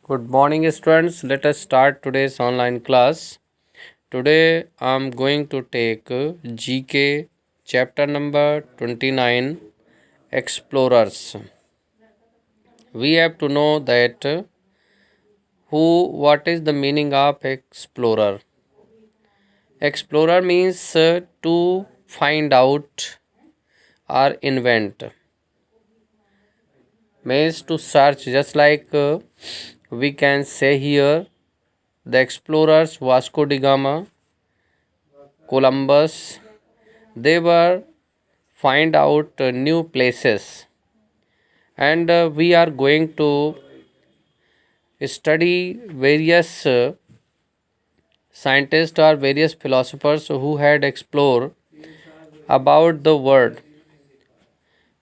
Good morning, students. Let us start today's online class. Today I am going to take GK chapter number 29 Explorers. We have to know that what is the meaning of explorer. Explorer means to find out or invent. Means to search, just like we can say here the explorers Vasco da Gama, Columbus, they were find out new places, and we are going to study various scientists or various philosophers who had explored about the world.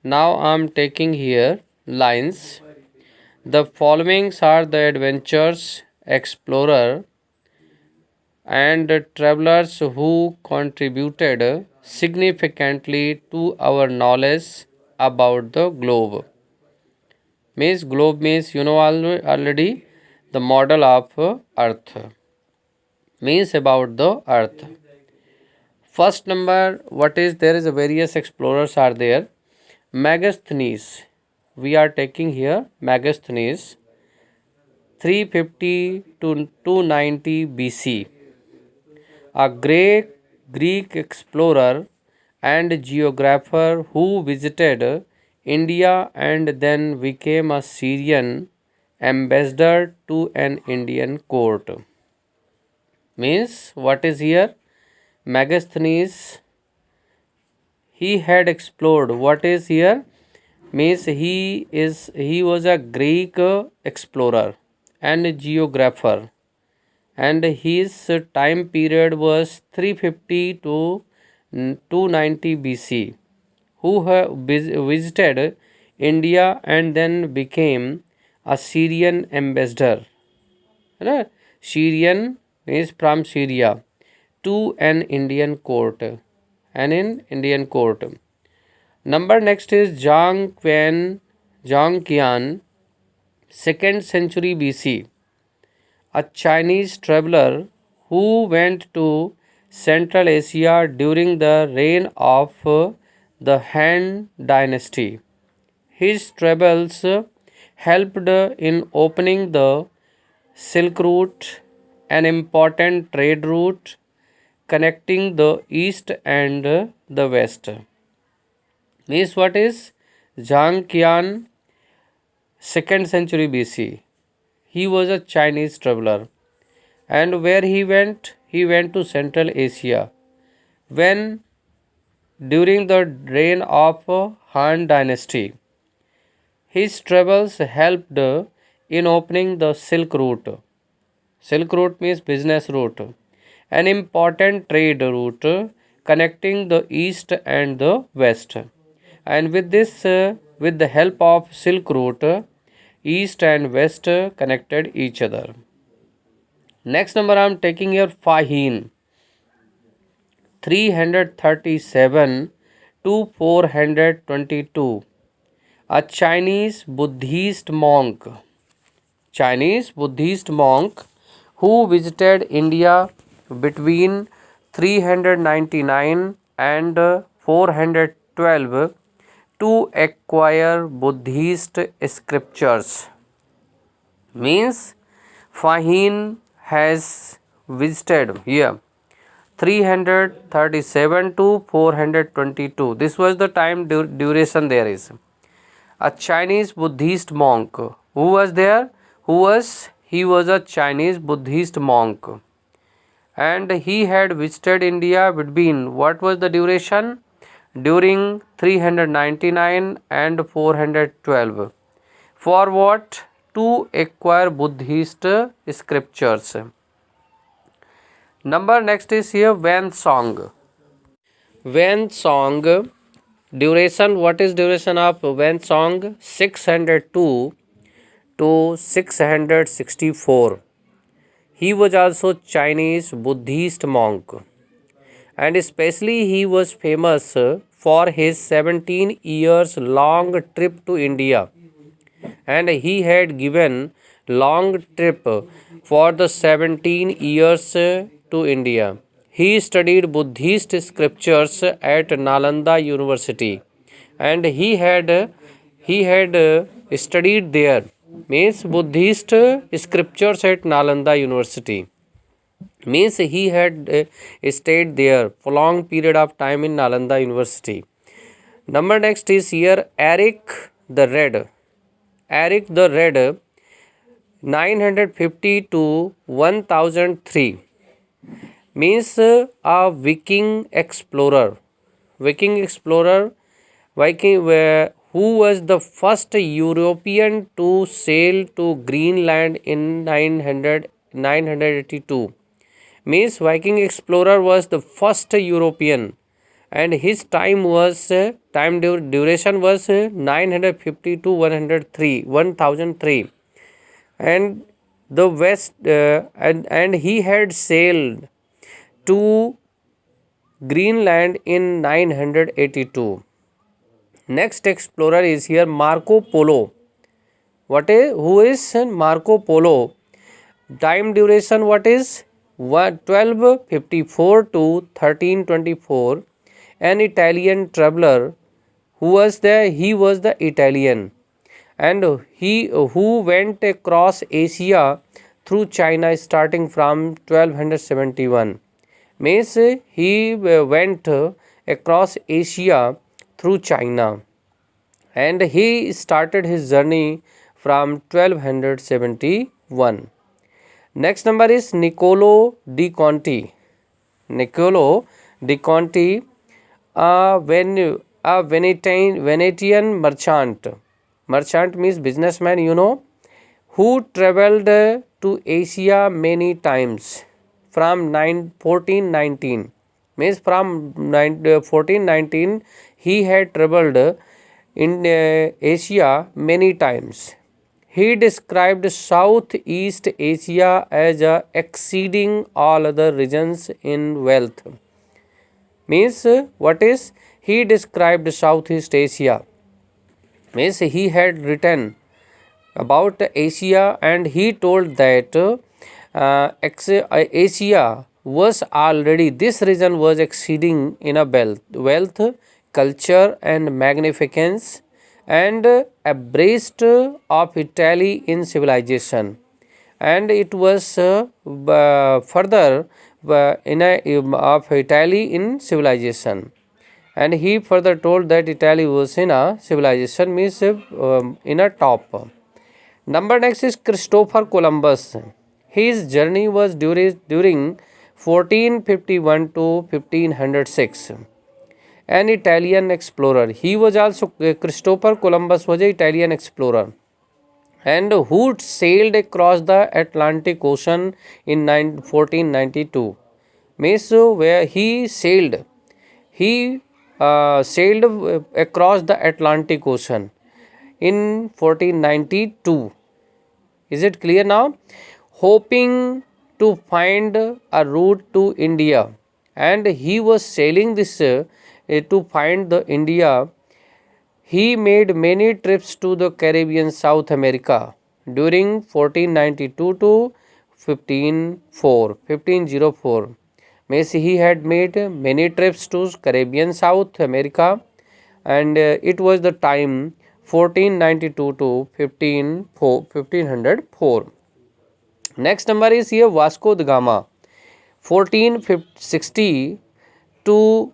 Now I am taking here lines. The followings are the adventures, explorer, and travelers who contributed significantly to our knowledge about the globe. Means globe means already the model of earth, means about the earth. First number, what is there is a various explorers are there. Megasthenes, we are taking here Megasthenes 350 to 290 BC, a great Greek explorer and geographer who visited India and then became a Syrian ambassador to an Indian court. Means what is here? Megasthenes, he had explored. What is here? Means he was a Greek explorer and geographer, and his time period was 350 to 290 BC, who visited India and then became a Syrian ambassador. Right? Syrian means from Syria to an Indian court. And in Indian court. Number next is Zhang Qian, 2nd century BC, a Chinese traveler who went to Central Asia during the reign of the Han dynasty. His travels helped in opening the Silk Route, an important trade route connecting the East and the West. Means what is Zhang Qian, 2nd century BC. He was a Chinese traveler, and where he went? He went to Central Asia. When during the reign of Han dynasty, his travels helped in opening the Silk Route. Silk Route means business route, an important trade route connecting the East and the West. And with the help of Silk Route, East and West connected each other. Next number I am taking here Fahim, 337 to 422, a Chinese Buddhist monk who visited India between 399 and 412 to acquire Buddhist scriptures. Means Fahim has visited here 337 to 422. This was the time duration there is. A Chinese Buddhist monk. Who was there? He was a Chinese Buddhist monk. And he had visited India between, what was the duration? During 399 and 412. For what? To acquire Buddhist scriptures. Number next is here Wen Song. Wen Song, duration, what is duration of Wen Song? 602 to 664. He was also Chinese Buddhist monk, and especially he was famous for his 17 years long trip to India, and he had given long trip for the 17 years to India. He studied Buddhist scriptures at Nalanda University, and he had studied there, means Buddhist scriptures at Nalanda University, means he had stayed there for long period of time in Nalanda University. Number next is here Eric the Red. Eric the Red, 950 to 1003, means a Viking explorer. Viking explorer, Viking who was the first European to sail to Greenland in 982. Means Viking explorer was the first European, and his time was duration was 950 to 1003, and the west and he had sailed to Greenland in 982. Next explorer is here Marco Polo. Who is Marco Polo? Time duration what is 1254 to 1324. An Italian traveler he was the Italian, and he who went across Asia through China starting from 1271. Means he went across Asia through China, and he started his journey from 1271. Next number is Niccolo di Conti. Niccolo di Conti, a Venetian merchant. Merchant means businessman, who traveled to Asia many times from 1419. Means from 1419 he had traveled in Asia many times. He described Southeast Asia as exceeding all other regions in wealth. Means what is he described Southeast Asia? Means he had written about Asia, and he told that Asia was already, this region was exceeding in a wealth, culture and magnificence, and abreast of Italy in civilization, and it was further of Italy in civilization. And he further told that Italy was in a civilization, means in a top. Number next is Christopher Columbus. His journey was during 1451 to 1506. An Italian explorer. He was also Christopher Columbus was an Italian explorer, and who sailed across the Atlantic Ocean in 1492. Means where he sailed across the Atlantic Ocean in 1492. Is it clear now? Hoping to find a route to India, and he was sailing this to find the India. He made many trips to the Caribbean, South America during 1492 to 1504. Means he had made many trips to Caribbean, South America, and it was the time 1492 to 1504. Next number is here Vasco da Gama, 1460 to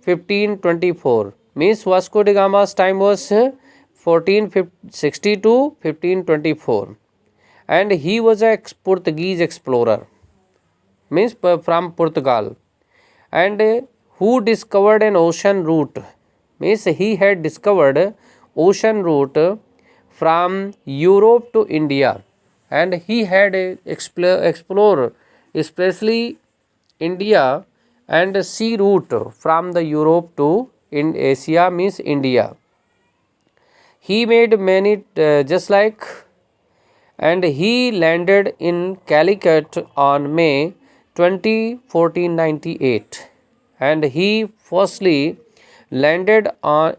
1524. Means Vasco da Gama's time was 1460 to 1524, and he was a Portuguese explorer, means from Portugal, and who discovered an ocean route. Means he had discovered ocean route from Europe to India, and he had explore especially India and sea route from the Europe to in Asia, means India. He made many and he landed in Calicut on May 20, 1498, and he firstly landed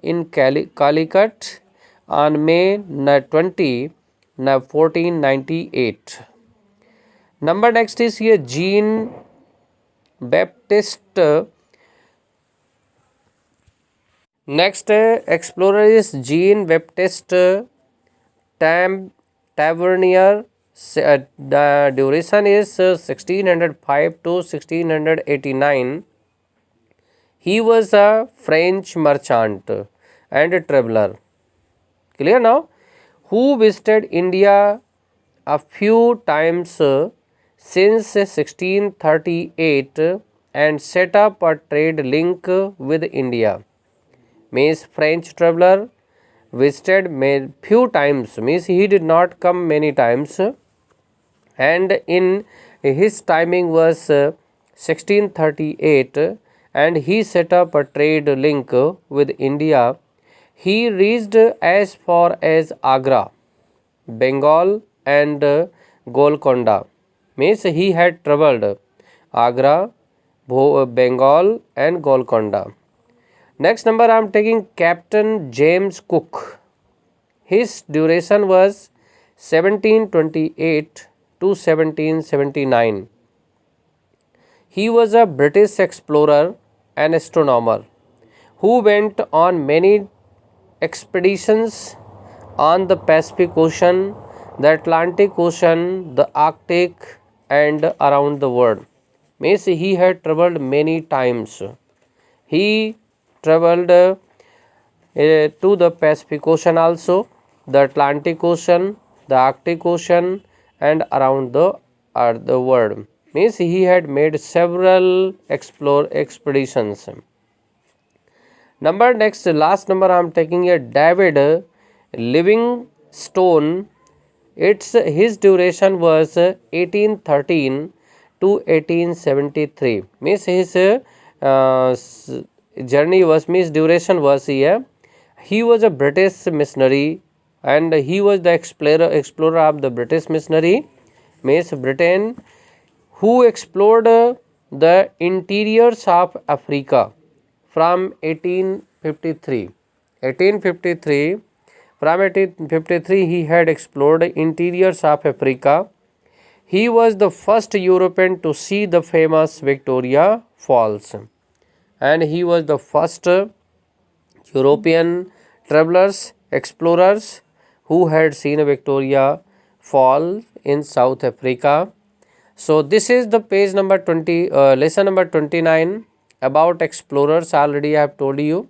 in Calicut on May 20, 1498. Number next is here Jean Baptiste. Next explorer is Jean Baptiste Tavernier. The duration is 1605 to 1689. He was a French merchant and traveler. Clear now? Who visited India a few times since 1638 and set up a trade link with India. Means French traveler visited few times, means he did not come many times, and in his timing was 1638 and he set up a trade link with India. He reached as far as Agra, Bengal and Golconda. Means he had travelled Agra, Bengal and Golconda. Next number I am taking Captain James Cook. His duration was 1728 to 1779. He was a British explorer and astronomer who went on many expeditions on the Pacific Ocean, the Atlantic Ocean, the Arctic and around the world. Means he had travelled many times. He travelled to the Pacific Ocean also, the Atlantic Ocean, the Arctic Ocean and around the world. Means he had made several expeditions. Number next, last number I am taking a David Livingstone. His duration was 1813 to 1873. Means his journey was, means duration was here. He was a British missionary and he was the explorer of the British missionary, means Britain, who explored the interiors of Africa from 1853. From 1853 he had explored interiors of Africa. He was the first European to see the famous Victoria Falls, and he was the first European travelers, explorers who had seen Victoria Fall in South Africa. So this is the page number 20, lesson number 29 about explorers. Already I have told you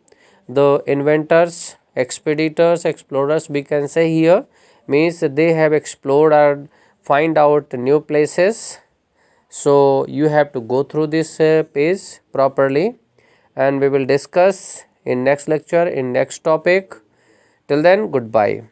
the inventors, expeditors, explorers we can say here, means they have explored or find out new places. So you have to go through this page properly, and we will discuss in next lecture in next topic. Till then, goodbye.